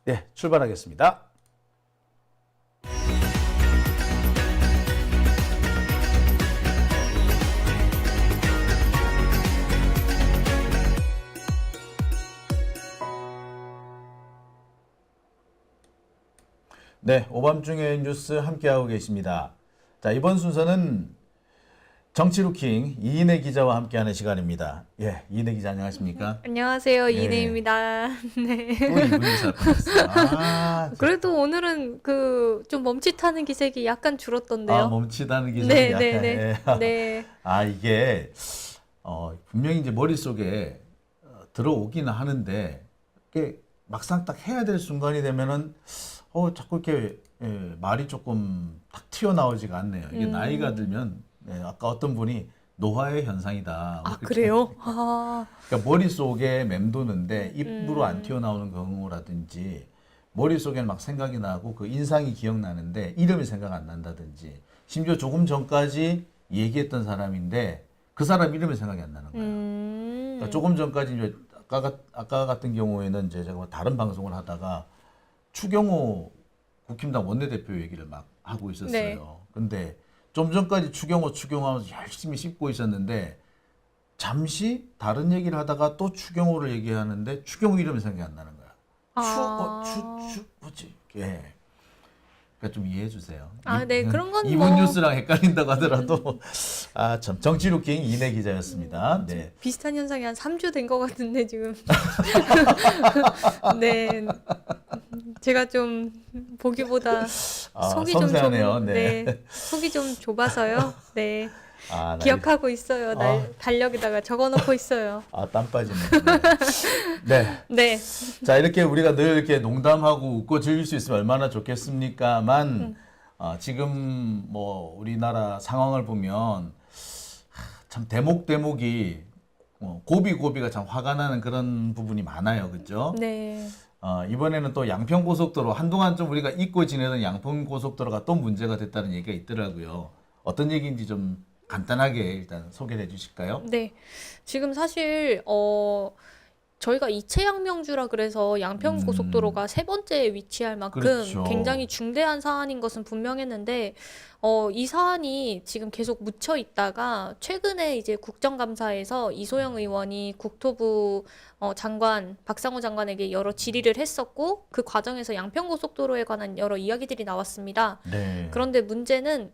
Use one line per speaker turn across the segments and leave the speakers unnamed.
네, 출발하겠습니다. 네, 오밤중의 뉴스 함께하고 계십니다. 자, 이번 순서는 정치루킹 이인혜 기자와 함께하는 시간입니다. 예, 이인혜 기자 안녕하십니까?
안녕하세요,
예.
이인혜입니다. 네.
또 이분 인사 받았어요. 아,
그래도 오늘은 좀 멈칫하는 기색이 약간 줄었던데요.
멈칫하는 기색이
네,
약간.
네, 네.
예.
네.
이게 분명히 이제 머릿속에 들어오기는 하는데 이게 막상 딱 해야 될 순간이 되면은 자꾸 이렇게 말이 조금 탁 튀어나오지가 않네요. 이게 나이가 들면 아까 어떤 분이 노화의 현상이다. 뭐 그렇게
그래요?
그러니까 머릿속에 맴도는데 입으로 안 튀어나오는 경우라든지 머릿속에는 막 생각이 나고 그 인상이 기억나는데 이름이 생각 안 난다든지 심지어 조금 전까지 얘기했던 사람인데 그 사람 이름이 생각이 안 나는 거예요. 그러니까 조금 전까지 이제 아까 같은 경우에는 이제 제가 다른 방송을 하다가 추경호 국힘당 원내대표 얘기를 막 하고 있었어요.
네.
근데 좀 전까지 추경호 하면서 열심히 씹고 있었는데 잠시 다른 얘기를 하다가 또 추경호를 얘기하는데 추경호 이름이 생각이 안 나는 거야. 뭐지? 예. 그러니까 좀 이해해 주세요.
네, 그런 건
이분
뭐
뉴스랑 헷갈린다고 하더라도 참 정치루킹 이인혜 기자였습니다. 네.
비슷한 현상이 한 3주 된 것 같은데 지금. 네. 제가 좀 보기보다 속이 좀
섬세하네요.
네. 속이 좀 좁아서요. 네.
날-
기억하고 있어요. 달력에다가 적어놓고 있어요.
땀 빠지네. 네.
네.
자, 이렇게 우리가 늘 이렇게 농담하고 웃고 즐길 수 있으면 얼마나 좋겠습니까만, 지금 뭐 우리나라 상황을 보면 참 대목이 고비가 참 화가 나는 그런 부분이 많아요. 그죠?
네.
이번에는 또 양평고속도로 한동안 좀 우리가 잊고 지내던 양평고속도로가 또 문제가 됐다는 얘기가 있더라고요. 어떤 얘기인지 좀 간단하게 일단 소개를 해주실까요?
네. 지금 사실 저희가 이채양명주라 그래서 양평고속도로가 세 번째에 위치할 만큼
그렇죠.
굉장히 중대한 사안인 것은 분명했는데 이 사안이 지금 계속 묻혀 있다가 최근에 이제 국정감사에서 이소영 의원이 국토부 장관 박상호 장관에게 여러 질의를 했었고 그 과정에서 양평고속도로에 관한 여러 이야기들이 나왔습니다.
네.
그런데 문제는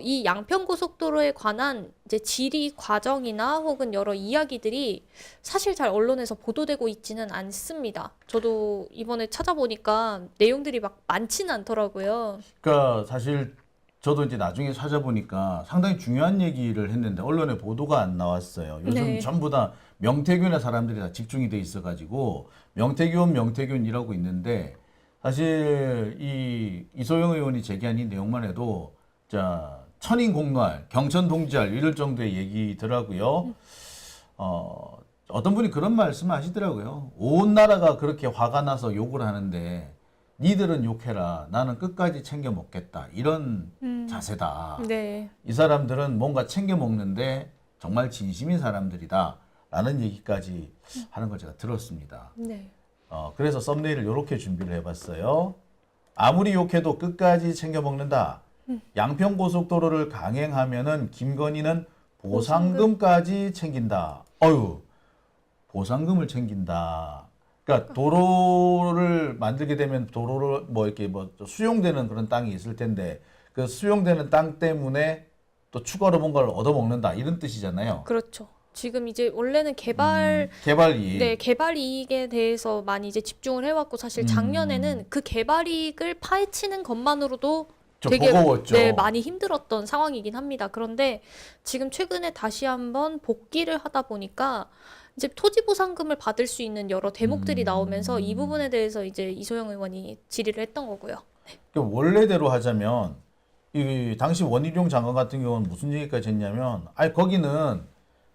이 양평고속도로에 관한 이제 질의 과정이나 혹은 여러 이야기들이 사실 잘 언론에서 보도되고 있지는 않습니다. 저도 이번에 찾아보니까 내용들이 막 많지는 않더라고요.
그러니까 사실 저도 이제 나중에 찾아보니까 상당히 중요한 얘기를 했는데 언론에 보도가 안 나왔어요. 요즘
네.
전부 다 명태균의 사람들이 다 집중이 돼 있어가지고 명태균 이라고 있는데 사실 이소영 의원이 제기한 이 내용만 해도 자 천인공노할, 경천동지할 이럴 정도의 얘기더라고요. 어떤 분이 그런 말씀을 하시더라고요. 온 나라가 그렇게 화가 나서 욕을 하는데 니들은 욕해라. 나는 끝까지 챙겨 먹겠다. 이런 자세다.
네.
이 사람들은 뭔가 챙겨 먹는데 정말 진심인 사람들이다. 라는 얘기까지 하는 걸 제가 들었습니다.
네.
그래서 썸네일을 이렇게 준비를 해봤어요. 아무리 욕해도 끝까지 챙겨 먹는다. 양평고속도로를 강행하면은 김건희는 보상금까지 챙긴다. 보상금을 챙긴다. 그러니까 도로를 만들게 되면 도로를 이렇게 수용되는 그런 땅이 있을 텐데 그 수용되는 땅 때문에 또 추가로 뭔가를 얻어먹는다 이런 뜻이잖아요.
그렇죠. 지금 이제 원래는 개발
이익.
네, 개발 이익에 대해서 많이 이제 집중을 해왔고 사실 작년에는 그 개발 이익을 파헤치는 것만으로도
좀
되게
버거웠죠.
네, 많이 힘들었던 상황이긴 합니다. 그런데 지금 최근에 다시 한번 복귀를 하다 보니까 이제 토지 보상금을 받을 수 있는 여러 대목들이 나오면서 이 부분에 대해서 이제 이소영 의원이 질의를 했던 거고요.
그러니까 원래대로 하자면 이 당시 원희룡 장관 같은 경우는 무슨 얘기까지 했냐면 거기는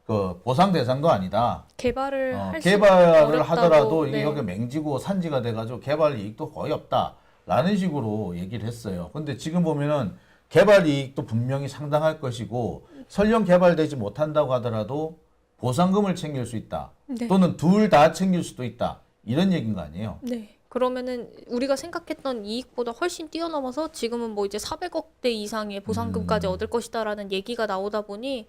그 보상 대상도 아니다.
개발을
개발을
어렵다고,
하더라도 이게
네.
여기 맹지고 산지가 돼가지고 개발 이익도 거의 없다라는 식으로 얘기를 했어요. 근데 지금 보면은 개발 이익도 분명히 상당할 것이고 설령 개발되지 못한다고 하더라도 보상금을 챙길 수 있다.
네.
또는 둘 다 챙길 수도 있다. 이런 얘기인 거 아니에요?
네. 그러면은 우리가 생각했던 이익보다 훨씬 뛰어넘어서 지금은 뭐 이제 400억대 이상의 보상금까지 얻을 것이다라는 얘기가 나오다 보니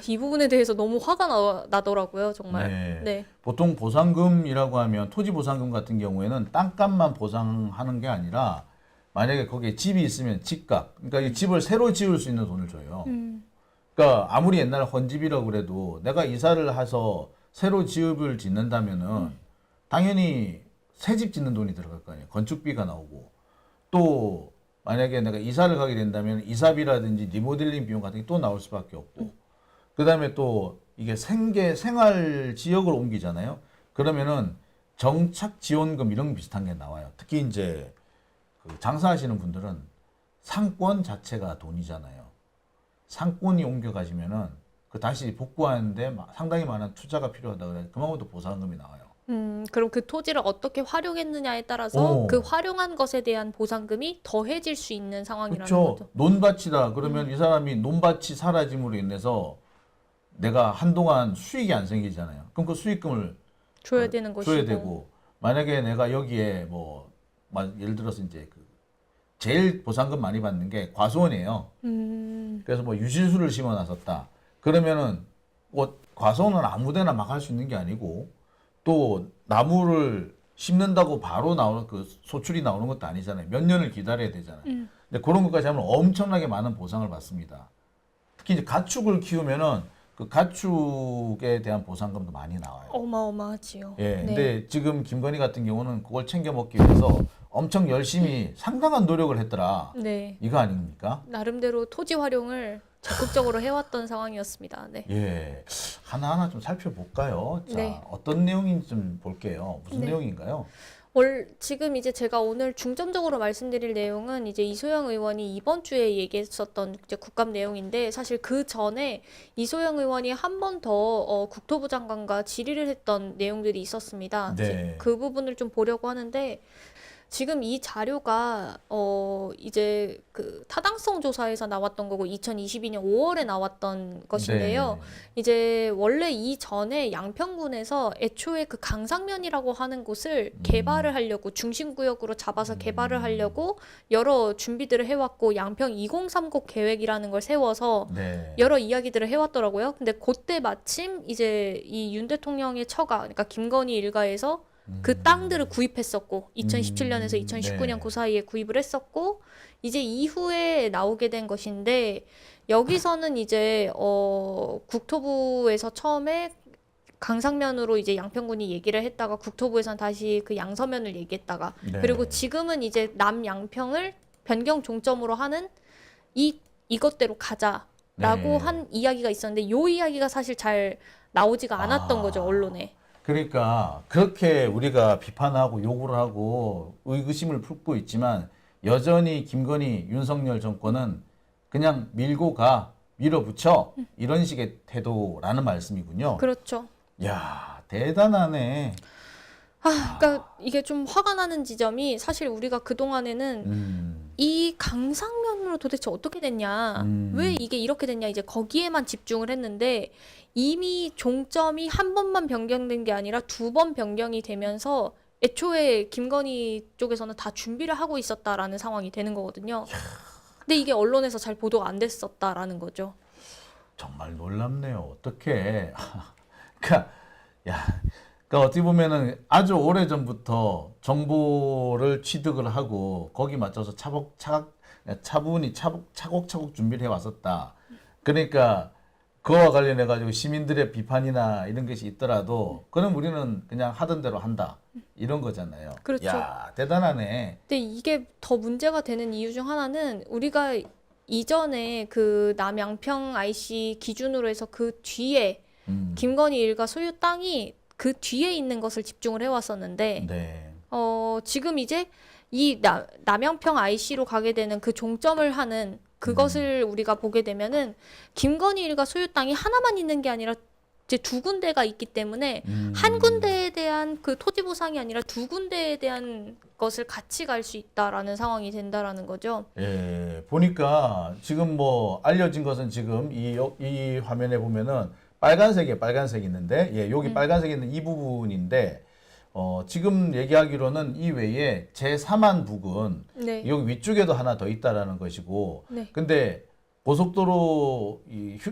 이 부분에 대해서 너무 화가 나더라고요, 정말.
네.
네.
보통 보상금이라고 하면 토지 보상금 같은 경우에는 땅값만 보상하는 게 아니라 만약에 거기에 집이 있으면 집값, 그러니까 이 집을 새로 지을 수 있는 돈을 줘요. 그러니까 아무리 옛날 헌집이라고 그래도 내가 이사를 해서 새로 집을 짓는다면은 당연히 새 집 짓는 돈이 들어갈 거 아니에요. 건축비가 나오고 또 만약에 내가 이사를 가게 된다면 이사비라든지 리모델링 비용 같은 게 또 나올 수밖에 없고 그다음에 또 이게 생활 지역을 옮기잖아요. 그러면은 정착 지원금 이런 비슷한 게 나와요. 특히 이제 그 장사하시는 분들은 상권 자체가 돈이잖아요. 상권이 옮겨가시면은 그 다시 복구하는데 상당히 많은 투자가 필요하다 그래. 그만큼 또 보상금이 나와요.
그럼 그 토지를 어떻게 활용했느냐에 따라서
오.
그 활용한 것에 대한 보상금이 더해질 수 있는 상황이라는
그렇죠.
거죠.
논밭이다. 그러면 이 사람이 논밭이 사라짐으로 인해서 내가 한동안 수익이 안 생기잖아요. 그럼 그 수익금을
줘야 되는 것이고.
줘야 되고 만약에 내가 여기에 뭐 예를 들어서 이제 그 제일 보상금 많이 받는 게 과수원이에요. 그래서 뭐 유실수를 심어 놨었다. 그러면은 뭐 과수원은 아무데나 막 할 수 있는 게 아니고 또 나무를 심는다고 바로 나오는 그 소출이 나오는 것도 아니잖아요. 몇 년을 기다려야 되잖아요. 근데 그런 것까지 하면 엄청나게 많은 보상을 받습니다. 특히 이제 가축을 키우면은 그 가축에 대한 보상금도 많이 나와요.
어마어마하지요.
예.
네.
근데 지금 김건희 같은 경우는 그걸 챙겨 먹기 위해서 엄청 열심히 상당한 노력을 했더라.
네.
이거 아닙니까?
나름대로 토지 활용을 적극적으로 해왔던 상황이었습니다. 네.
예. 하나하나 좀 살펴볼까요? 자,
네.
어떤 내용인지 좀 볼게요. 무슨
네.
내용인가요?
지금 이제 제가 오늘 중점적으로 말씀드릴 내용은 이제 이소영 의원이 이번 주에 얘기했었던 이제 국감 내용인데 사실 그 전에 이소영 의원이 한 번 더 국토부 장관과 질의를 했던 내용들이 있었습니다.
네.
이제 그 부분을 좀 보려고 하는데 지금 이 자료가 이제 그 타당성 조사에서 나왔던 거고 2022년 5월에 나왔던 것인데요.
네.
이제 원래 이전에 양평군에서 애초에 그 강상면이라고 하는 곳을 개발을 하려고 중심구역으로 잡아서 개발을 하려고 여러 준비들을 해왔고 양평 2030 계획이라는 걸 세워서
네.
여러 이야기들을 해왔더라고요. 근데 그때 마침 이제 이 윤 대통령의 처가, 그러니까 김건희 일가에서 그 땅들을 구입했었고 2017년에서 2019년
네.
그 사이에 구입을 했었고 이제 이후에 나오게 된 것인데 여기서는 이제 국토부에서 처음에 강상면으로 이제 양평군이 얘기를 했다가 국토부에서는 다시 그 양서면을 얘기했다가
네.
그리고 지금은 이제 남양평을 변경 종점으로 하는 이것대로 가자라고
네.
한 이야기가 있었는데 요 이야기가 사실 잘 나오지가 않았던 거죠, 언론에.
그러니까 그렇게 우리가 비판하고 요구를 하고 의구심을 품고 있지만 여전히 김건희, 윤석열 정권은 그냥 밀어붙여 이런 식의 태도라는 말씀이군요.
그렇죠.
야, 대단하네.
그러니까 이게 좀 화가 나는 지점이 사실 우리가 그동안에는 이 강상면으로 도대체 어떻게 됐냐, 왜 이게 이렇게 됐냐, 이제 거기에만 집중을 했는데 이미 종점이 한 번만 변경된 게 아니라 두 번 변경이 되면서 애초에 김건희 쪽에서는 다 준비를 하고 있었다라는 상황이 되는 거거든요. 근데 이게 언론에서 잘 보도가 안 됐었다라는 거죠.
정말 놀랍네요. 어떻게? 그러니까 그러니까 어떻게 보면은 아주 오래 전부터 정보를 취득을 하고 거기 맞춰서 차분히 차곡차곡 준비를 해 왔었다. 그러니까 그와 관련해 가지고 시민들의 비판이나 이런 것이 있더라도 그럼 우리는 그냥 하던 대로 한다. 이런 거잖아요.
그렇죠.
야, 대단하네.
근데 이게 더 문제가 되는 이유 중 하나는 우리가 이전에 그 남양평 IC 기준으로 해서 그 뒤에 김건희 일가 소유 땅이 그 뒤에 있는 것을 집중을 해왔었는데
네.
지금 이제 이 남양평 IC로 가게 되는 그 종점을 하는 그것을 우리가 보게 되면은 김건희 일가 소유 땅이 하나만 있는 게 아니라 이제 두 군데가 있기 때문에 한 군데에 대한 그 토지 보상이 아니라 두 군데에 대한 것을 같이 갈 수 있다라는 상황이 된다라는 거죠.
예, 보니까 지금 뭐 알려진 것은 지금 이 화면에 보면은 빨간색이 있는데, 예, 여기 빨간색이 있는 이 부분인데, 지금 얘기하기로는 이 외에 제3안 부근
네.
여기 위쪽에도 하나 더 있다라는 것이고,
네.
근데 고속도로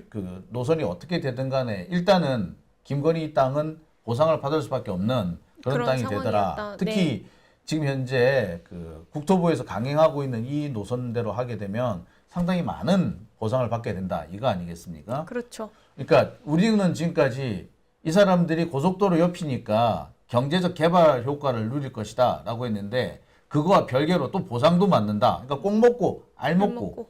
그 노선이 어떻게 되든 간에 일단은 김건희 땅은 보상을 받을 수밖에 없는 그런 땅이 되더라.
상황이었다.
특히
네.
지금 현재 그 국토부에서 강행하고 있는 이 노선대로 하게 되면 상당히 많은 보상을 받게 된다. 이거 아니겠습니까?
그렇죠.
그러니까 우리는 지금까지 이 사람들이 고속도로 옆이니까 경제적 개발 효과를 누릴 것이다 라고 했는데 그거와 별개로 또 보상도 받는다. 그러니까 꼭 먹고 알 먹고.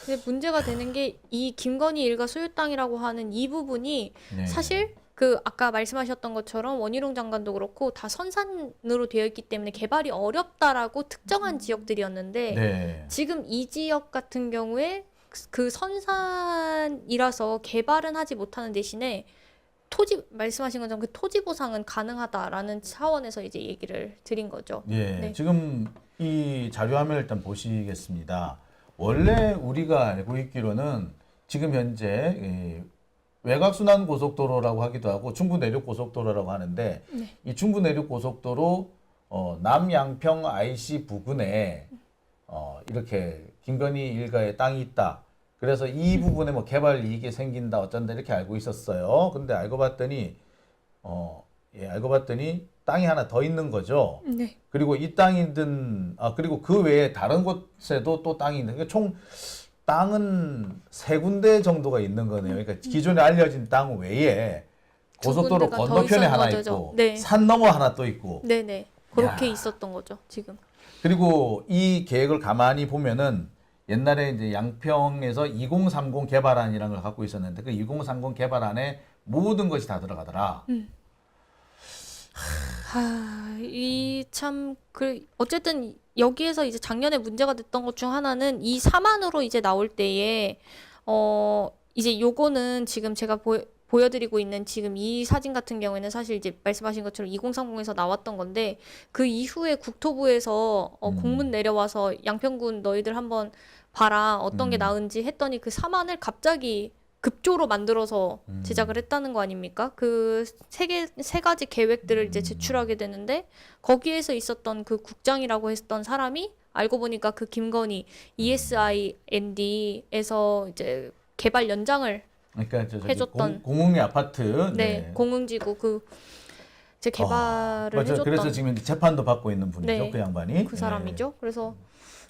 근데 문제가 되는 게 이 김건희 일가 소유 땅이라고 하는 이 부분이
네.
사실 그 아까 말씀하셨던 것처럼 원희룡 장관도 그렇고 다 선산으로 되어 있기 때문에 개발이 어렵다라고 특정한 지역들이었는데
네.
지금 이 지역 같은 경우에 그 선산이라서 개발은 하지 못하는 대신에 토지 말씀하신 것처럼 그 토지 보상은 가능하다라는 차원에서 이제 얘기를 드린 거죠.
예,
네.
지금 이 자료화면을 일단 보시겠습니다. 원래 우리가 알고 있기로는 지금 현재 외곽순환 고속도로라고 하기도 하고 중부 내륙 고속도로라고 하는데
네.
이 중부 내륙 고속도로 남양평 IC 부근에 이렇게 김건희 일가의 땅이 있다. 그래서 이 부분에 뭐 개발 이익이 생긴다 어쩐다 이렇게 알고 있었어요. 근데 알고 봤더니 땅이 하나 더 있는 거죠.
네.
그리고 이 땅이든 그리고 그 외에 다른 곳에도 또 땅이 있는 그러니까 총 땅은 3군데 정도가 있는 거네요. 그러니까 기존에 알려진 땅 외에 고속도로
군데가 더
건너편에 하나
있었던
있고
거죠. 네.
산 너머 하나 또 있고
네네. 그렇게
야.
있었던 거죠, 지금.
그리고 이 계획을 가만히 보면은 옛날에 이제 양평에서 2030 개발안이라는 걸 갖고 있었는데 그 2030 개발안에 모든 것이 다 들어가더라.
이 참, 어쨌든 여기에서 이제 작년에 문제가 됐던 것 중 하나는 이 사안으로 이제 나올 때에, 이제 요거는 지금 제가 보여드리고 있는 지금 이 사진 같은 경우에는 사실 이제 말씀하신 것처럼 2030에서 나왔던 건데 그 이후에 국토부에서 공문 내려와서 양평군 너희들 한번 봐라 어떤 게 나은지 했더니 그 사안을 갑자기 급조로 만들어서 제작을 했다는 거 아닙니까? 그 세 가지 계획들을 이제 제출하게 되는데 거기에서 있었던 그 국장이라고 했던 사람이 알고 보니까 그 김건희 ESIND에서 이제 개발 연장을
그러니까 저기
해줬던
공흥리 아파트
네, 공흥지구 그 이제 개발을
맞아요.
해줬던
그래서 지금 이제 재판도 받고 있는 분이죠.
네,
그 양반이.
그 사람이죠. 그래서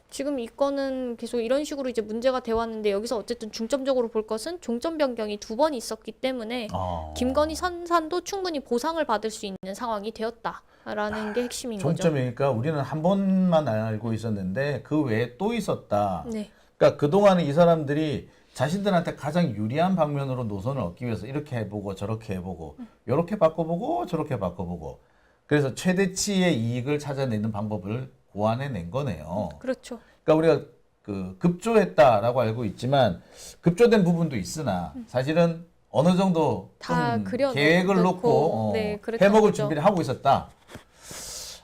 지금 이 건은 계속 이런 식으로 이제 문제가 돼 왔는데 여기서 어쨌든 중점적으로 볼 것은 종점 변경이 2번 있었기 때문에 김건희 선산도 충분히 보상을 받을 수 있는 상황이 되었다라는 게 핵심인 거죠.
종점이니까 우리는 한 번만 알고 있었는데 그 외에 또 있었다.
네.
그러니까 그동안에 이 사람들이 자신들한테 가장 유리한 방면으로 노선을 얻기 위해서 이렇게 해보고 저렇게 해보고 이렇게 바꿔보고 저렇게 바꿔보고 그래서 최대치의 이익을 찾아내는 방법을 고안해낸 거네요.
그렇죠.
그러니까 우리가 그 급조했다라고 알고 있지만 급조된 부분도 있으나 사실은 어느 정도
다
좀
그려놓고
계획을 놓고
네, 그랬던
해먹을
거죠.
준비를 하고 있었다.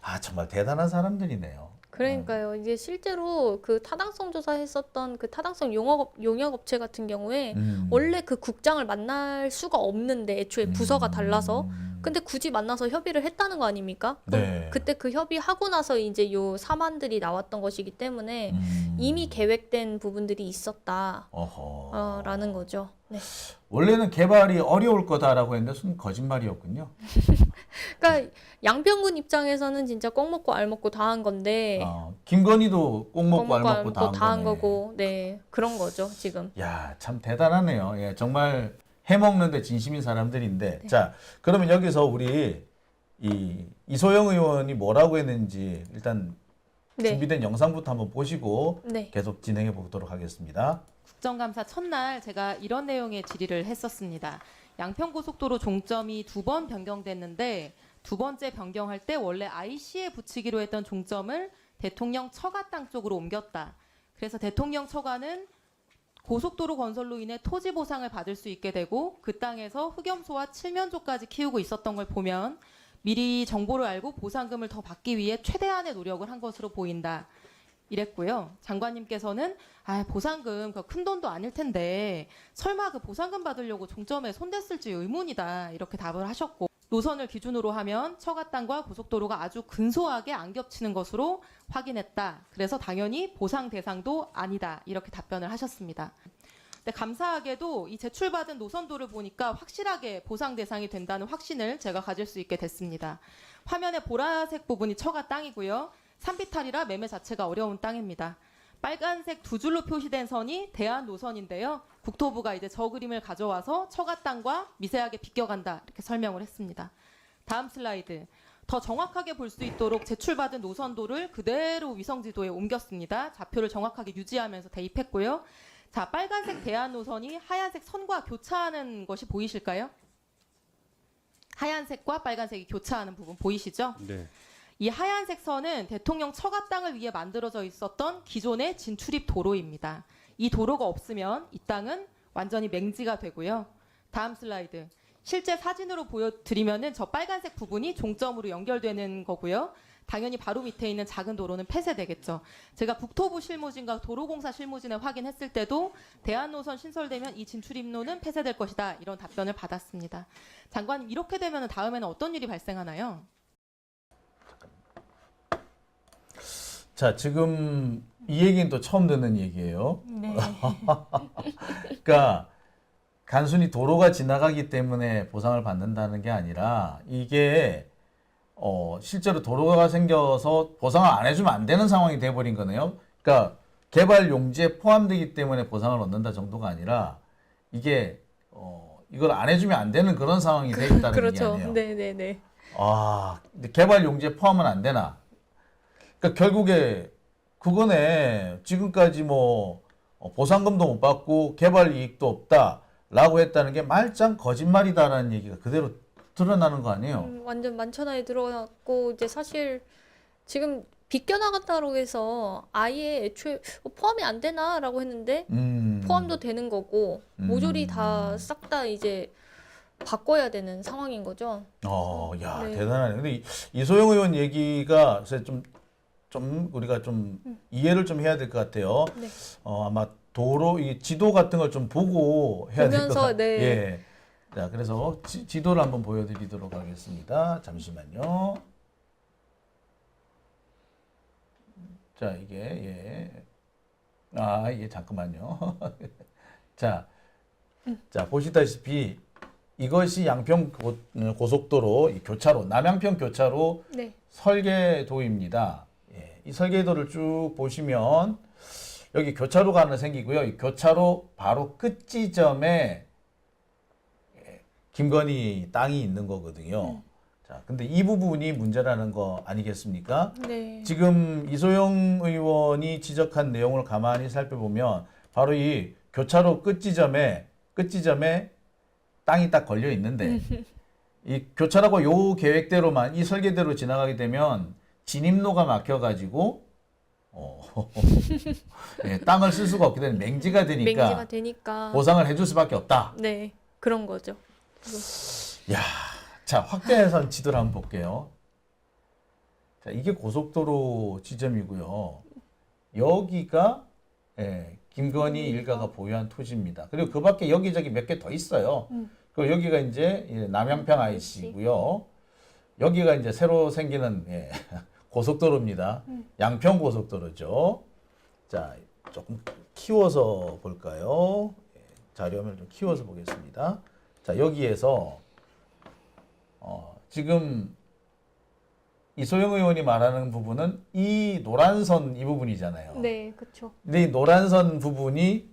아 정말 대단한 사람들이네요.
그러니까요. 이제 실제로 그 타당성 조사했었던 그 타당성 용역업체 같은 경우에 원래 그 국장을 만날 수가 없는데 애초에 부서가 달라서 근데 굳이 만나서 협의를 했다는 거 아닙니까? 그럼
네.
그때 그 협의하고 나서 이제 요 사안들이 나왔던 것이기 때문에 이미 계획된 부분들이 있었다라는 거죠. 네.
원래는 개발이 어려울 거다라고 했는데 순 거짓말이었군요.
그러니까 양평군 입장에서는 진짜 꼭 먹고 알 먹고 다 한 건데
김건희도 꼭 먹고 알
꼭
먹고 다
한
거네.
거고, 네 그런 거죠 지금.
야, 참 대단하네요. 예, 정말 해먹는데 진심인 사람들인데. 자, 그러면 여기서 우리 이소영 의원이 뭐라고 했는지 일단
네.
준비된 영상부터 한번 보시고
네.
계속 진행해 보도록 하겠습니다.
국정감사 첫날 제가 이런 내용의 질의를 했었습니다. 양평고속도로 종점이 2번 변경됐는데 두 번째 변경할 때 원래 IC에 붙이기로 했던 종점을 대통령 처가 땅 쪽으로 옮겼다. 그래서 대통령 처가는 고속도로 건설로 인해 토지 보상을 받을 수 있게 되고 그 땅에서 흑염소와 칠면조까지 키우고 있었던 걸 보면 미리 정보를 알고 보상금을 더 받기 위해 최대한의 노력을 한 것으로 보인다. 이랬고요. 장관님께서는 보상금 그 큰 돈도 아닐 텐데 설마 그 보상금 받으려고 종점에 손댔을지 의문이다. 이렇게 답을 하셨고 노선을 기준으로 하면 처가 땅과 고속도로가 아주 근소하게 안 겹치는 것으로 확인했다. 그래서 당연히 보상 대상도 아니다. 이렇게 답변을 하셨습니다. 근데 감사하게도 이 제출받은 노선도를 보니까 확실하게 보상 대상이 된다는 확신을 제가 가질 수 있게 됐습니다. 화면의 보라색 부분이 처가 땅이고요. 산비탈이라 매매 자체가 어려운 땅입니다. 빨간색 두 줄로 표시된 선이 대안 노선인데요. 국토부가 이제 저 그림을 가져와서 처가 땅과 미세하게 비껴간다 이렇게 설명을 했습니다. 다음 슬라이드. 더 정확하게 볼 수 있도록 제출받은 노선도를 그대로 위성지도에 옮겼습니다. 좌표를 정확하게 유지하면서 대입했고요. 자, 빨간색 대안 노선이 하얀색 선과 교차하는 것이 보이실까요? 하얀색과 빨간색이 교차하는 부분 보이시죠?
네.
이 하얀색 선은 대통령 처가 땅을 위해 만들어져 있었던 기존의 진출입 도로입니다. 이 도로가 없으면 이 땅은 완전히 맹지가 되고요. 다음 슬라이드. 실제 사진으로 보여드리면은 저 빨간색 부분이 종점으로 연결되는 거고요. 당연히 바로 밑에 있는 작은 도로는 폐쇄되겠죠. 제가 국토부 실무진과 도로공사 실무진에 확인했을 때도 대안노선 신설되면 이 진출입로는 폐쇄될 것이다. 이런 답변을 받았습니다. 장관님, 이렇게 되면 다음에는 어떤 일이 발생하나요?
자, 지금 이 얘기는 또 처음 듣는 얘기예요.
네.
그러니까 단순히 도로가 지나가기 때문에 보상을 받는다는 게 아니라 이게 실제로 도로가 생겨서 보상을 안 해주면 안 되는 상황이 돼버린 거네요. 그러니까 개발 용지에 포함되기 때문에 보상을 얻는다 정도가 아니라 이게 이걸 안 해주면 안 되는 그런 상황이 돼 있다는
그렇죠.
얘기 아니에요.
네네네.
아, 근데 개발 용지에 포함은 안 되나? 그러니까 결국에 그거네. 지금까지 뭐 보상금도 못 받고 개발 이익도 없다라고 했다는 게 말짱 거짓말이다라는 얘기가 그대로 드러나는 거 아니에요?
완전 만천하에 들어갔고 이제 사실 지금 비껴나갔다고 해서 아예 애초에 포함이 안 되나라고 했는데 포함도 되는 거고 모조리 다 싹 다 이제 바꿔야 되는 상황인 거죠.
야,
네.
대단하네. 근데 이소영 의원 얘기가 글쎄 좀 우리가 좀 이해를 좀 해야 될 것 같아요.
네.
아마 도로 이 지도 같은 걸 좀 보고 해야 될 것
보면서,
같아요.
네.
예. 자, 그래서 지도를 한번 보여드리도록 하겠습니다. 잠시만요. 자, 이게 이게 잠깐만요. 자, 보시다시피 이것이 양평 고속도로 이 교차로 남양평 교차로
네.
설계도입니다. 예, 이 설계도를 쭉 보시면 여기 교차로가 하나 생기고요. 이 교차로 바로 끝 지점에 김건희 땅이 있는 거거든요. 자, 근데 이 부분이 문제라는 거 아니겠습니까?
네.
지금 이소영 의원이 지적한 내용을 가만히 살펴보면 바로 이 교차로 끝 지점에 땅이 딱 걸려 있는데 이 교차로가 요 계획대로만 이 설계대로 지나가게 되면 진입로가 막혀가지고 예, 땅을 쓸 수가 없게 되는 맹지가
맹지가
되니까
되니까
보상을 해줄 수밖에 없다.
네. 그런 거죠.
야, 자, 확대해서 지도를 한번 볼게요. 자, 이게 고속도로 지점이고요. 여기가 김건희 일가가 보유한 토지입니다. 그리고 그 밖에 여기저기 몇 개 더 있어요. 그리고 여기가 이제 남양평 IC고요. 여기가 이제 새로 생기는 고속도로입니다. 양평 고속도로죠. 자, 조금 키워서 볼까요? 자료를 좀 키워서 보겠습니다. 자, 여기에서 지금 이소영 의원이 말하는 부분은 이 노란 선 이 부분이잖아요.
네, 그렇죠.
근데 이 노란 선 부분이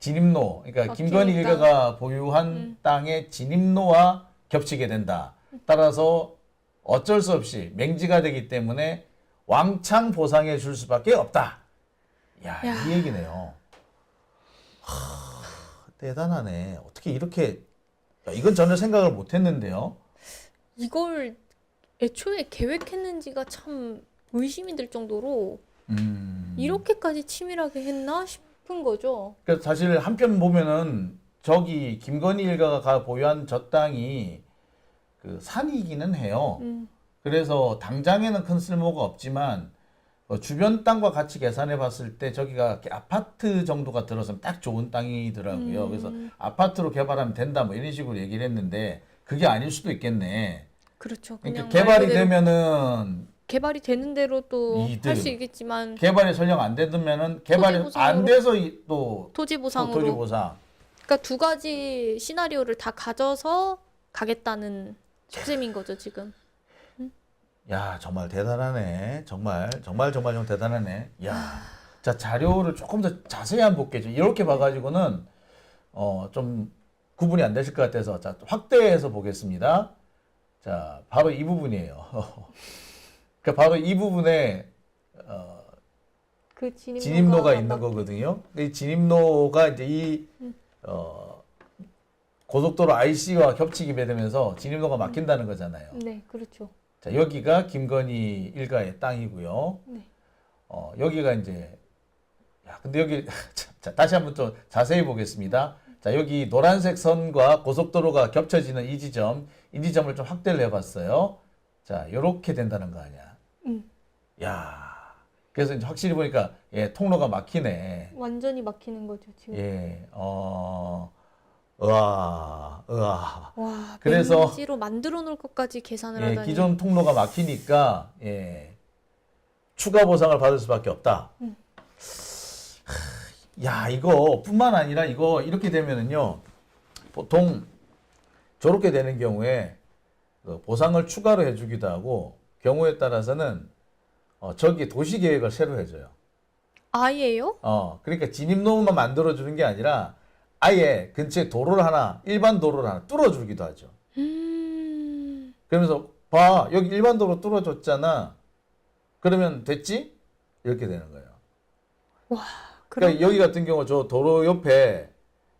진입로, 그러니까 김건희
바뀌니까.
일가가 보유한 땅의 진입로와 겹치게 된다. 따라서 어쩔 수 없이 맹지가 되기 때문에 왕창 보상해 줄 수밖에 없다. 야, 이 얘기네요. 대단하네. 어떻게 이렇게 이건 전혀 생각을 못 했는데요.
이걸 애초에 계획했는지가 참 의심이 들 정도로 이렇게까지 치밀하게 했나 싶은 거죠.
그래서 사실 한편 보면은 저기 김건희 일가가 보유한 저 땅이 그 산이기는 해요. 그래서 당장에는 큰 쓸모가 없지만 주변 땅과 같이 계산해 봤을 때 저기가 아파트 정도가 들어서면 딱 좋은 땅이더라고요. 그래서 아파트로 개발하면 된다 뭐 이런 식으로 얘기를 했는데 그게 아닐 수도 있겠네.
그렇죠.
그러니까
그냥
개발이
말 그대로
되면은
개발이 되는 대로 또
이득.
할 수 있겠지만
개발이 설령 안 되면은 개발이
토지
안
보상으로.
돼서 또
토지 보상으로.
토지 보상.
그러니까 두 가지 시나리오를 다 가져서 가겠다는 속셈인 거죠, 지금.
야, 정말 대단하네. 정말 좀 대단하네. 야, 자 자료를 조금 더 자세히 한번 볼게요. 이렇게 봐가지고는 좀 구분이 안 되실 것 같아서 자 확대해서 보겠습니다. 자, 바로 이 부분이에요. 그러니까 바로 이 부분에
그
진입로가 있는 거거든요. 이 진입로가 이제 이 고속도로 IC와 겹치게 되면서 진입로가 막힌다는 거잖아요.
네, 그렇죠.
자, 여기가 김건희 일가의 땅이고요.
네.
여기가 이제 야, 근데 여기 자, 다시 한번 좀 자세히 보겠습니다. 자, 여기 노란색 선과 고속도로가 겹쳐지는 이 지점을 좀 확대를 해봤어요. 자, 요렇게 된다는 거 아니야. 야, 그래서 이제 확실히 보니까 예, 통로가 막히네.
완전히 막히는 거죠, 지금.
예, 으아.
와,
그래서
벤지로 만들어 놓을 것까지 계산을
예,
하다니.
기존 통로가 막히니까 예, 추가 보상을 받을 수밖에 없다. 야, 이거뿐만 아니라 이거 이렇게 되면은요, 보통 저렇게 되는 경우에 그 보상을 추가로 해주기도 하고 경우에 따라서는 저기 도시 계획을 새로 해줘요.
아예요?
그러니까 진입로만 만들어주는 게 아니라 아예 근처에 도로를 하나, 일반 도로를 하나 뚫어주기도 하죠. 그러면서 봐, 여기 일반 도로 뚫어줬잖아. 그러면 됐지? 이렇게 되는 거예요.
와,
그러니까 여기 같은 경우 저 도로 옆에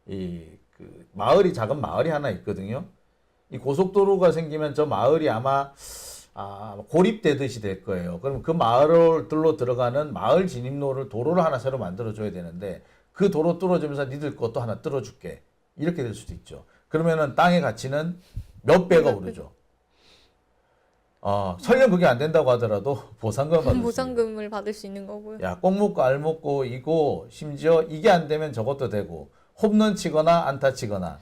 그 마을이 작은 마을이 하나 있거든요. 이 고속도로가 생기면 저 마을이 아마 고립되듯이 될 거예요. 그럼 그 마을들로 들어가는 마을 진입로를 도로를 하나 새로 만들어줘야 되는데 그 도로 뚫어주면서 니들 것도 하나 뚫어줄게. 이렇게 될 수도 있죠. 그러면은 땅의 가치는 몇 배가 오르죠. 설령 그게 안 된다고 하더라도 보상금을 받을 수 있어요.
보상금을 받을 수 있는 거고요.
야, 꼭 묻고 알 묻고 이고 심지어 이게 안 되면 저것도 되고 홈런 치거나 안타 치거나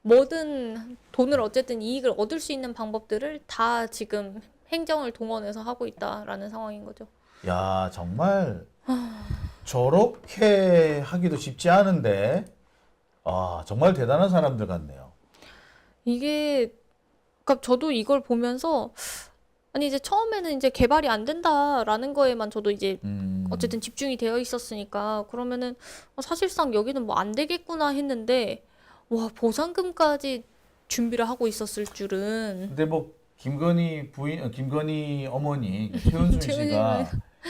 뭐든 돈을 어쨌든 이익을 얻을 수 있는 방법들을 다 지금 행정을 동원해서 하고 있다라는 상황인 거죠.
야, 정말 저렇게 하기도 쉽지 않은데 정말 대단한 사람들 같네요.
이게 그러니까 저도 이걸 보면서 아니 이제 처음에는 이제 개발이 안 된다라는 거에만 저도 이제 어쨌든 집중이 되어 있었으니까 그러면은 사실상 여기는 뭐 안 되겠구나 했는데 와, 보상금까지 준비를 하고 있었을 줄은.
근데 뭐 김건희 어머니 최은순
최은순
씨가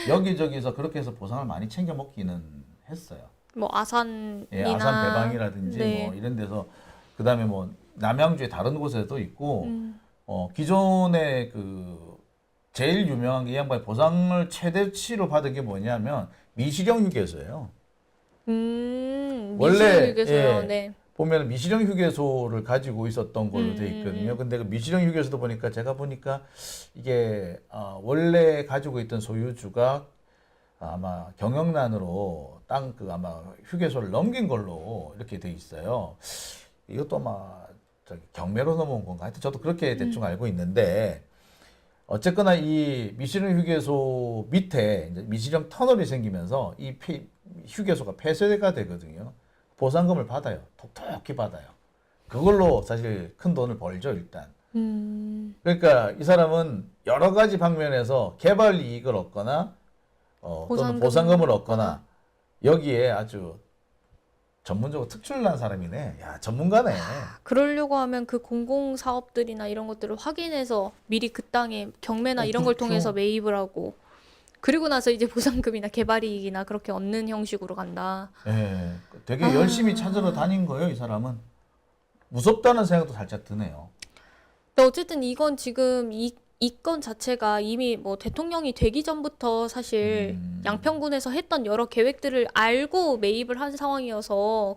여기저기서 그렇게 해서 보상을 많이 챙겨 먹기는 했어요.
뭐 아산이나
예, 아산 배방이라든지
네.
뭐 이런 데서 그다음에 뭐 남양주의 다른 곳에도 있고 기존에 그 제일 유명한 게 이 양반이 보상을 최대치로 받은 게 뭐냐면 미시령 휴게소예요. 원래,
미술휴게소요.
예.
네.
보면 미시령 휴게소를 가지고 있었던 걸로 돼 있거든요. 근데 그 미시령 휴게소도 보니까 제가 보니까 이게 원래 가지고 있던 소유주가 아마 경영난으로 땅 그 아마 휴게소를 넘긴 걸로 이렇게 돼 있어요. 이것도 아마 저기 경매로 넘어온 건가? 하여튼 저도 그렇게 대충 알고 있는데 어쨌거나 이 미시령 휴게소 밑에 이제 미시령 터널이 생기면서 이 휴게소가 폐쇄가 되거든요. 보상금을 받아요. 톡톡히 받아요. 그걸로 사실 큰 돈을 벌죠, 일단. 그러니까 이 사람은 여러 가지 방면에서 개발 이익을 얻거나 또는 보상금을 얻거나 여기에 아주 전문적으로 특출난 사람이네. 야, 전문가네.
그러려고 하면 그 공공사업들이나 이런 것들을 확인해서 미리 그 땅에 경매나 이런 걸
그렇죠.
통해서 매입을 하고 그리고 나서 이제 보상금이나 개발이익이나 그렇게 얻는 형식으로 간다.
예, 되게 열심히 찾으러 다닌 거예요, 이 사람은. 무섭다는 생각도 살짝 드네요.
근데 어쨌든 이건 지금 이 건 자체가 이미 뭐 대통령이 되기 전부터 사실 양평군에서 했던 여러 계획들을 알고 매입을 한 상황이어서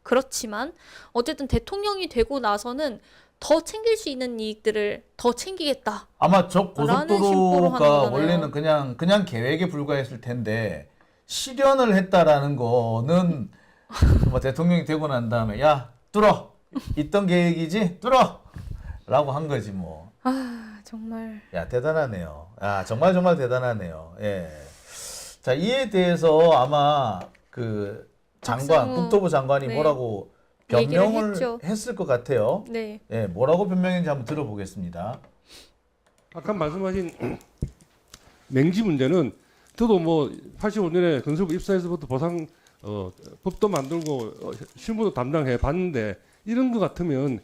그렇지만 어쨌든 대통령이 되고 나서는 더 챙길 수 있는 이익들을 더 챙기겠다.
아마 저
라는 심보로 하는
고속도로가
거잖아요.
원래는 그냥 계획에 불과했을 텐데 실현을 했다라는 거는 뭐 대통령이 되고 난 다음에 야 뚫어 있던 계획이지 뚫어 라고 한 거지 뭐.
아, 정말.
야, 대단하네요. 아, 정말 정말 대단하네요. 예. 자, 이에 대해서 아마 그 장관,
박상우,
국토부 장관이
네.
뭐라고
얘기를
변명을
했죠.
했을 것 같아요.
네.
예, 뭐라고 변명했는지 한번 들어보겠습니다.
아까 말씀하신 맹지 문제는 저도 뭐 85년에 건설부 입사해서부터 보상 법도 만들고 실무도 담당해 봤는데 이런 것 같으면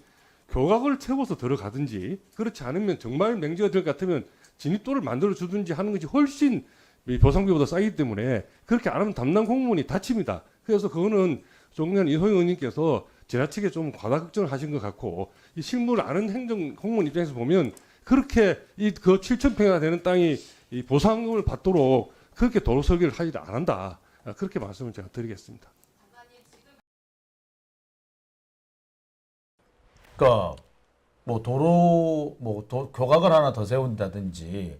교각을 채워서 들어가든지 그렇지 않으면 정말 맹지가 될 것 같으면 진입도를 만들어 주든지 하는 것이 훨씬 이 보상비보다 싸기 때문에 그렇게 안 하면 담당 공무원이 다칩니다. 그래서 그거는 조금 전 이호영 의원님께서 지나치게 좀 과다 걱정을 하신 것 같고 이 실무를 아는 행정 공무원 입장에서 보면 그렇게 그 7,000평이나 되는 땅이 이 보상을 받도록 그렇게 도로 설계를 하지 않는다. 그렇게 말씀을 제가 드리겠습니다.
그러니까 뭐 도로 교각을 하나 더 세운다든지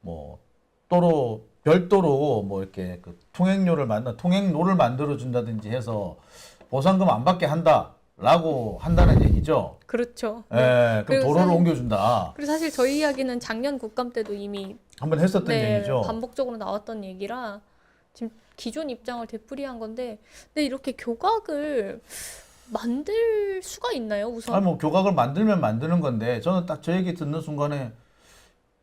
뭐 도로 별도로 뭐 이렇게 그 통행로를 만들어 준다든지 해서 보상금 안 받게 한다라고 한다는 얘기죠.
그렇죠.
예, 그럼
그리고
도로를
사실-
옮겨준다.
그리고 사실 저희 이야기는 작년 국감 때도 이미
한번 했었던 얘기죠.
반복적으로 나왔던 얘기라 지금 기존 입장을 되풀이한 건데, 근데 이렇게 교각을 만들 수가 있나요, 우선?
아니 뭐 교각을 만들면 만드는 건데 저는 딱 저 얘기 듣는 순간에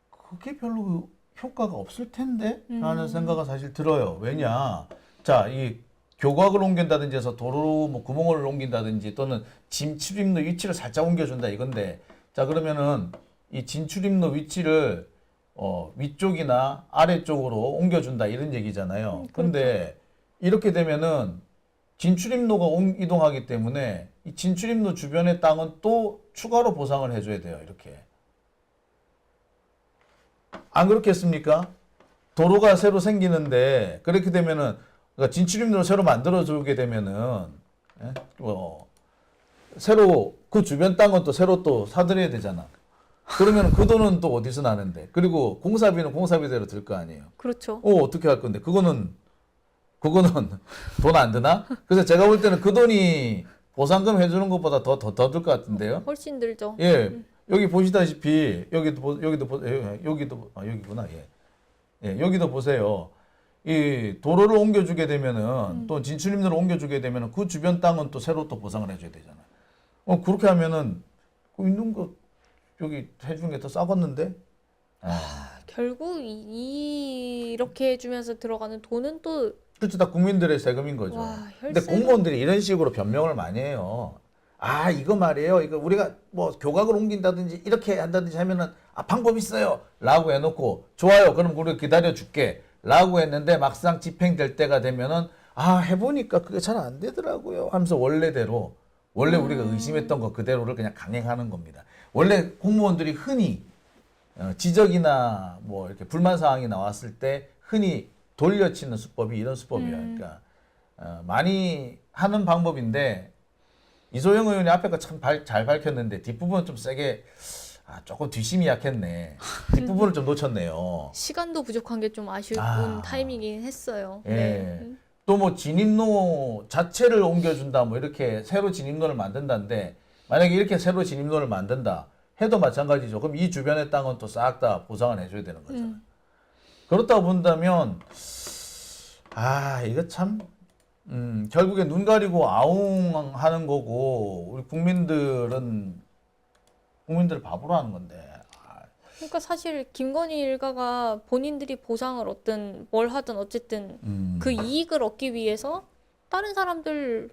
그게 별로 효과가 없을 텐데 라는 생각은 사실 들어요. 왜냐? 자, 이 교각을 옮긴다든지 해서 도로 뭐 구멍을 옮긴다든지 또는 진출입로 위치를 살짝 옮겨준다 이건데, 자 그러면은 이 진출입로 위치를 위쪽이나 아래쪽으로 옮겨준다 이런 얘기잖아요. 근데 이렇게 되면은 진출입로가 이동하기 때문에 이 진출입로 주변의 땅은 또 추가로 보상을 해줘야 돼요. 이렇게. 안 그렇겠습니까? 도로가 새로 생기는데 그렇게 되면은 그러니까 진출입로를 새로 만들어주게 되면은 예? 새로 그 주변 땅은 또 새로 또 사들여야 되잖아. 그러면 그 돈은 또 어디서 나는데? 그리고 공사비는 공사비대로 들 거 아니에요.
그렇죠.
어떻게 할 건데? 그거는 돈 안 드나? 그래서 제가 볼 때는 그 돈이 보상금 해주는 것보다 더 들 것 같은데요.
훨씬 들죠.
예, 여기 보시다시피 여기구나. 예, 여기도 보세요. 이 도로를 옮겨주게 되면은 또 진출입로를 옮겨주게 되면은 그 주변 땅은 또 새로 또 보상을 해줘야 되잖아요. 그렇게 하면은 그 있는 거 여기 해주는 게 더 싸겠는데?
결국 이렇게 해주면서 들어가는 돈은 또
그렇죠. 다 국민들의 세금인 거죠.
와,
근데
혈세가-
공무원들이 이런 식으로 변명을 많이 해요. 아, 이거 말이에요. 이거 우리가 뭐 교각을 옮긴다든지 이렇게 한다든지 하면은 방법 있어요. 라고 해놓고 좋아요. 그럼 우리 기다려 줄게. 라고 했는데 막상 집행될 때가 되면은 해보니까 그게 잘 안 되더라고요. 하면서 원래 우리가 의심했던 거 그대로를 그냥 강행하는 겁니다. 원래 공무원들이 흔히 지적이나 뭐 이렇게 불만 사항이 나왔을 때 흔히 돌려치는 수법이 이런 수법이에요. 그러니까 많이 하는 방법인데 이소영 의원이 앞에 거 참 잘 밝혔는데 뒷부분은 좀 세게 조금 뒷심이 약했네. 뒷부분을 좀 놓쳤네요.
시간도 부족한 게 좀 아쉬운 타이밍이긴 했어요.
예.
네.
또 뭐 진입로 자체를 옮겨준다 뭐 이렇게 새로 진입로를 만든다는데 만약에 이렇게 새로 진입로를 만든다 해도 마찬가지죠. 그럼 이 주변의 땅은 또 싹 다 보상을 해줘야 되는 거잖아요. 그렇다고 본다면 이거 참 결국에 눈 가리고 아웅하는 거고 우리 국민들을 바보로 하는 건데.
그러니까 사실 김건희 일가가 본인들이 보상을 얻든 뭘 하든 어쨌든 그 이익을 얻기 위해서 다른 사람들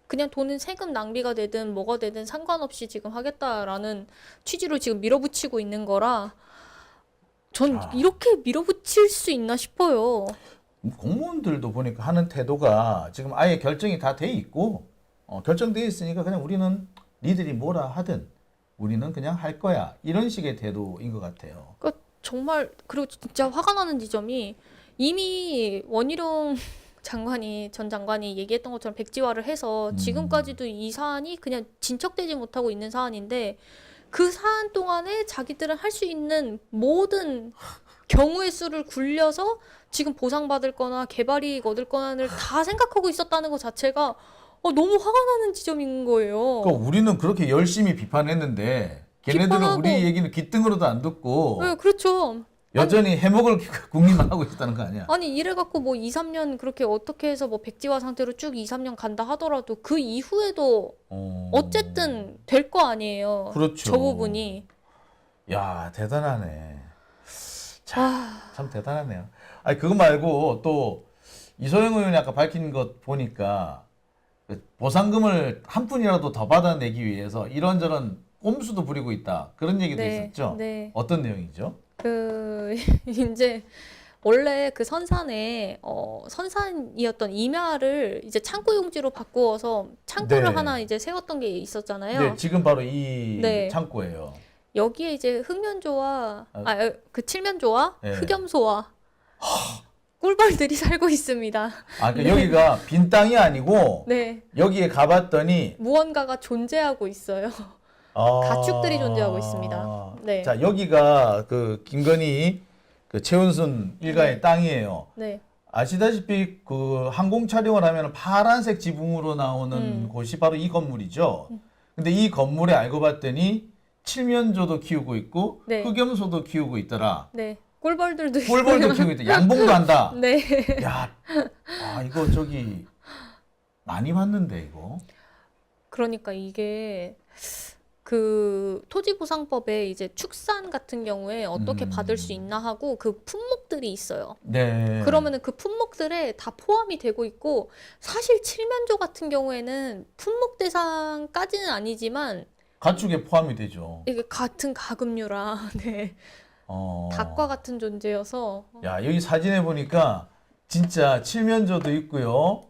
그냥 돈은 세금 낭비가 되든 뭐가 되든 상관없이 지금 하겠다라는 취지로 지금 밀어붙이고 있는 거라 전 이렇게 밀어붙일 수 있나 싶어요.
공무원들도 보니까 하는 태도가 지금 아예 결정이 다 돼 있고 결정돼 있으니까 그냥 우리는 니들이 뭐라 하든 우리는 그냥 할 거야 이런 식의 태도인 것 같아요.
그러니까 정말 그리고 진짜 화가 나는 지점이 이미 원희룡 전 장관이 얘기했던 것처럼 백지화를 해서 지금까지도 이 사안이 그냥 진척되지 못하고 있는 사안인데 그 사안 동안에 자기들은 할 수 있는 모든 경우의 수를 굴려서 지금 보상받을 거나 개발이익 얻을 거나를 다 생각하고 있었다는 것 자체가 너무 화가 나는 지점인 거예요.
그러니까 우리는 그렇게 열심히 비판했는데 걔네들은
비판하고-
우리 얘기는 귀등으로도 안 듣고
네, 그렇죠.
여전히 해먹을 국리만 하고 있다는 거 아니야?
아니 이래갖고 뭐 2, 3년 그렇게 어떻게 해서 뭐 백지화 상태로 쭉 2, 3년 간다 하더라도 그 이후에도 어쨌든 될 거 아니에요.
그렇죠.
저 부분이.
야, 대단하네. 참 대단하네요. 아니 그거 말고 또 이소영 의원이 아까 밝힌 것 보니까 그 보상금을 한 푼이라도 더 받아내기 위해서 이런저런 꼼수도 부리고 있다. 그런 얘기도
네,
있었죠.
네.
어떤 내용이죠?
이제 원래 그 선산에 선산이었던 임야를 이제 창고 용지로 바꾸어서 창고를
네.
하나 이제 세웠던 게 있었잖아요.
네, 지금 바로 이
네.
창고예요.
여기에 이제 흑면조와 그 칠면조와
네.
흑염소와 꿀벌들이 살고 있습니다.
아, 그러니까 여기가 빈 땅이 아니고
네.
여기에 가봤더니
무언가가 존재하고 있어요. 가축들이 존재하고 있습니다. 네.
자, 여기가 그 김건희 그 최은순 일가의 땅이에요.
네.
아시다시피 그 항공 촬영을 하면 파란색 지붕으로 나오는 곳이 바로 이 건물이죠. 근데 이 건물에 알고 봤더니 칠면조도 키우고 있고
네.
흑염소도 키우고 있더라.
네. 꿀벌들도
꿀벌도 키우고 있다. 양봉도 한다.
네.
야, 이거 저기 많이 봤는데 이거.
그러니까 이게 그 토지보상법에 이제 축산 같은 경우에 어떻게 받을 수 있나 하고 그 품목들이 있어요.
네.
그러면은 그 품목들에 다 포함이 되고 있고 사실 칠면조 같은 경우에는 품목 대상까지는 아니지만
가축에 포함이 되죠.
이게 같은 가금류라 네. 닭과 같은 존재여서
야, 여기 사진에 보니까 진짜 칠면조도 있고요.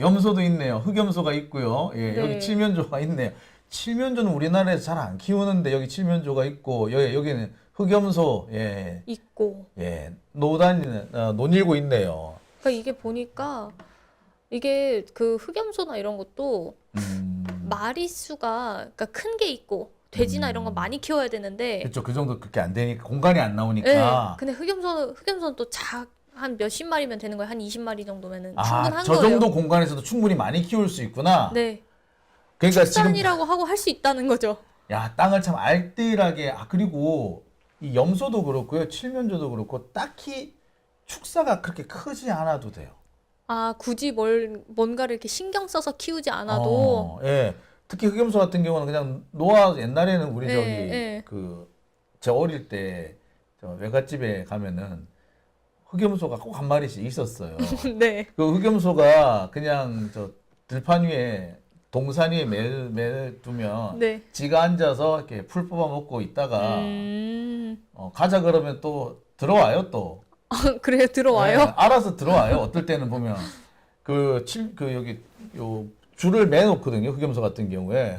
염소도 있네요. 흑염소가 있고요. 예,
네.
여기 칠면조가 있네요. 칠면조는 우리나라에서 잘 안 키우는데 여기 칠면조가 있고 여기는 흑염소 예,
있고
예, 논일고 있네요.
그러니까 이게 보니까 이게 그 흑염소나 이런 것도 마리수가 그러니까 큰 게 있고 돼지나 이런 거 많이 키워야 되는데
그렇죠. 그 정도 그렇게 안 되니까 공간이 안
네,
나오니까.
근데 흑염소는 또 한 몇십 마리면 되는 거예요. 한 20마리 정도면은
아,
충분한
저
거예요.
정도 공간에서도 충분히 많이 키울 수 있구나.
네.
그러니까 지금
축산이라고 하고 할 수 있다는 거죠.
야, 땅을 참 알뜰하게 그리고 이 염소도 그렇고요. 칠면조도 그렇고 딱히 축사가 그렇게 크지 않아도 돼요.
아, 굳이 뭔가를 이렇게 신경 써서 키우지 않아도
예. 특히 흑염소 같은 경우는 그냥 옛날에는 우리
예,
저기
예.
제 어릴 때 저 외갓집에 가면은 흑염소가 꼭 한 마리씩 있었어요.
네.
그 흑염소가 그냥 저 들판 위에 동산 위에 매일 두면
네.
지가 앉아서 이렇게 풀 뽑아 먹고 있다가 가자 그러면 또 들어와요 또.
그래요, 들어와요.
네, 알아서 들어와요. 어떨 때는 보면 여기 줄을 매놓거든요. 흑염소 같은 경우에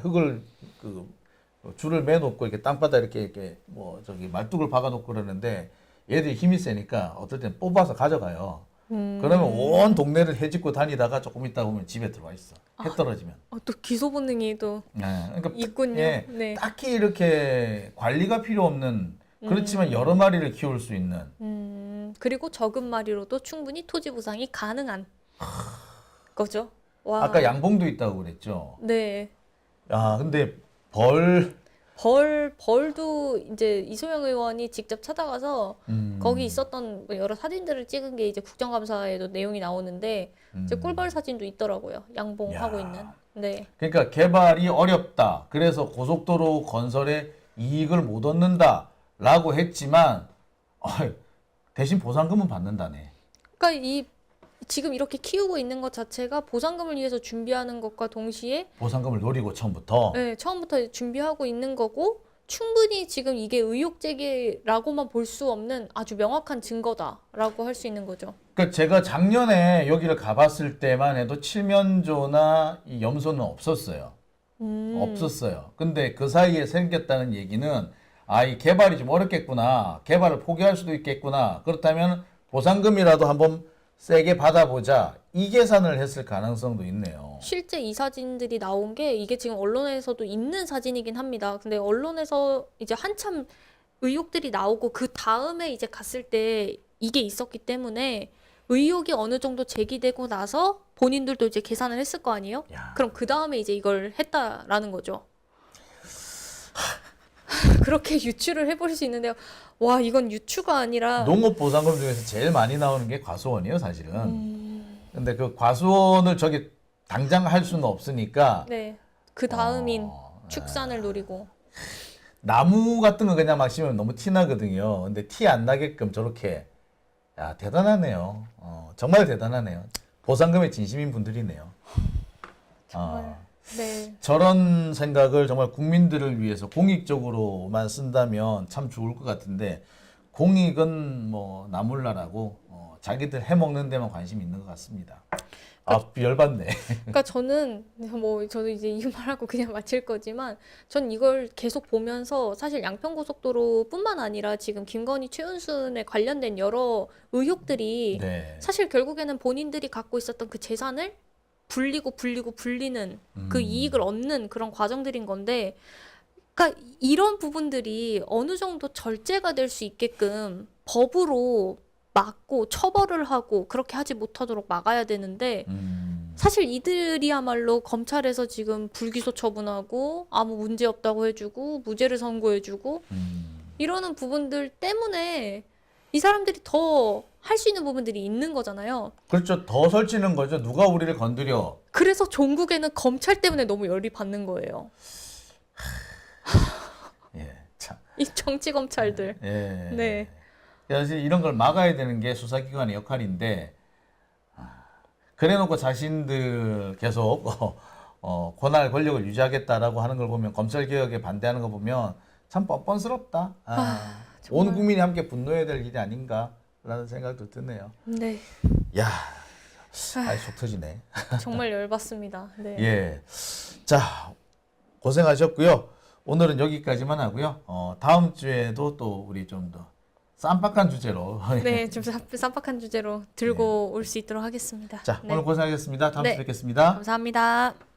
줄을 매놓고 이렇게 땅바닥 이렇게 뭐 저기 말뚝을 박아놓고 그러는데 얘들이 힘이 세니까 어떨 땐 뽑아서 가져가요. 그러면 온 동네를 헤집고 다니다가 조금 있다 보면 집에 들어와 있어. 해 떨어지면.
또 기소 본능이 또
네, 그러니까
있군요.
예,
네.
딱히 이렇게 관리가 필요 없는 그렇지만 여러 마리를 키울 수 있는.
그리고 적은 마리로도 충분히 토지 보상이 가능한 거죠. 와.
아까 양봉도 있다고 그랬죠.
네.
야, 근데
벌도 이제 이소영 의원이 직접 찾아가서 거기 있었던 뭐 여러 사진들을 찍은 게 이제 국정감사에도 내용이 나오는데 이제 꿀벌 사진도 있더라고요. 양봉하고
야.
있는. 네.
그러니까 개발이 어렵다. 그래서 고속도로 건설에 이익을 못 얻는다라고 했지만 대신 보상금은 받는다네.
그러니까 지금 이렇게 키우고 있는 것 자체가 보상금을 위해서 준비하는 것과 동시에
보상금을 노리고 처음부터.
네, 처음부터 준비하고 있는 거고 충분히 지금 이게 의혹 제기라고만 볼 수 없는 아주 명확한 증거다라고 할 수 있는 거죠.
그러니까 제가 작년에 여기를 가봤을 때만 해도 칠면조나 이 염소는 없었어요. 없었어요. 근데 그 사이에 생겼다는 얘기는 이 개발이 좀 어렵겠구나. 개발을 포기할 수도 있겠구나. 그렇다면 보상금이라도 한번 세게 받아보자. 이 계산을 했을 가능성도 있네요.
실제 이 사진들이 나온 게 이게 지금 언론에서도 있는 사진이긴 합니다. 근데 언론에서 이제 한참 의혹들이 나오고 그 다음에 이제 갔을 때 이게 있었기 때문에 의혹이 어느 정도 제기되고 나서 본인들도 이제 계산을 했을 거 아니에요?
야.
그럼 그 다음에 이제 이걸 했다라는 거죠. 그렇게 유추를 해버릴 수 있는데요. 와, 이건 유추가 아니라
농업보상금 중에서 제일 많이 나오는 게 과수원이에요, 사실은. 근데 그 과수원을 저기 당장 할 수는 없으니까
네, 그 다음인
어,
축산을 노리고.
나무 같은 거 그냥 막 심으면 너무 티 나거든요. 근데 티 안 나게끔 저렇게 야 대단하네요. 정말 대단하네요. 보상금에 진심인 분들이네요.
네,
저런 생각을 정말 국민들을 위해서 공익적으로만 쓴다면 참 좋을 것 같은데 공익은 뭐 나몰라라고 자기들 해먹는 데만 관심이 있는 것 같습니다. 아 열받네.
그러니까 저는 뭐 저도 이제 이 말하고 그냥 마칠 거지만 전 이걸 계속 보면서 사실 양평고속도로뿐만 아니라 지금 김건희 최은순에 관련된 여러 의혹들이
네.
사실 결국에는 본인들이 갖고 있었던 그 재산을 불리는 그 이익을 얻는 그런 과정들인 건데, 그러니까 이런 부분들이 어느 정도 절제가 될 수 있게끔 법으로 막고 처벌을 하고 그렇게 하지 못하도록 막아야 되는데, 사실 이들이야말로 검찰에서 지금 불기소 처분하고 아무 문제 없다고 해주고 무죄를 선고해주고 이러는 부분들 때문에 이 사람들이 더 할 수 있는 부분들이 있는 거잖아요.
그렇죠. 더 설치는 거죠. 누가 우리를 건드려.
그래서 종국에는 검찰 때문에 너무 열이 받는 거예요.
예, 참.
이 정치 검찰들.
예.
네.
사실 이런 걸 막아야 되는 게 수사기관의 역할인데 그래놓고 자신들 계속 권한을 권력을 유지하겠다라고 하는 걸 보면 검찰 개혁에 반대하는 거 보면 참 뻔뻔스럽다. 온
정말.
국민이 함께 분노해야 될 일이 아닌가라는 생각도 드네요.
네.
야, 속 터지네.
정말 열받습니다. 네.
예. 자, 고생하셨고요. 오늘은 여기까지만 하고요. 다음 주에도 또 우리 좀 더 쌈박한 주제로.
네, 좀 쌈박한 주제로 들고 올 수 있도록 하겠습니다.
자,
네.
오늘 고생하셨습니다. 다음
네.
주에 뵙겠습니다.
감사합니다.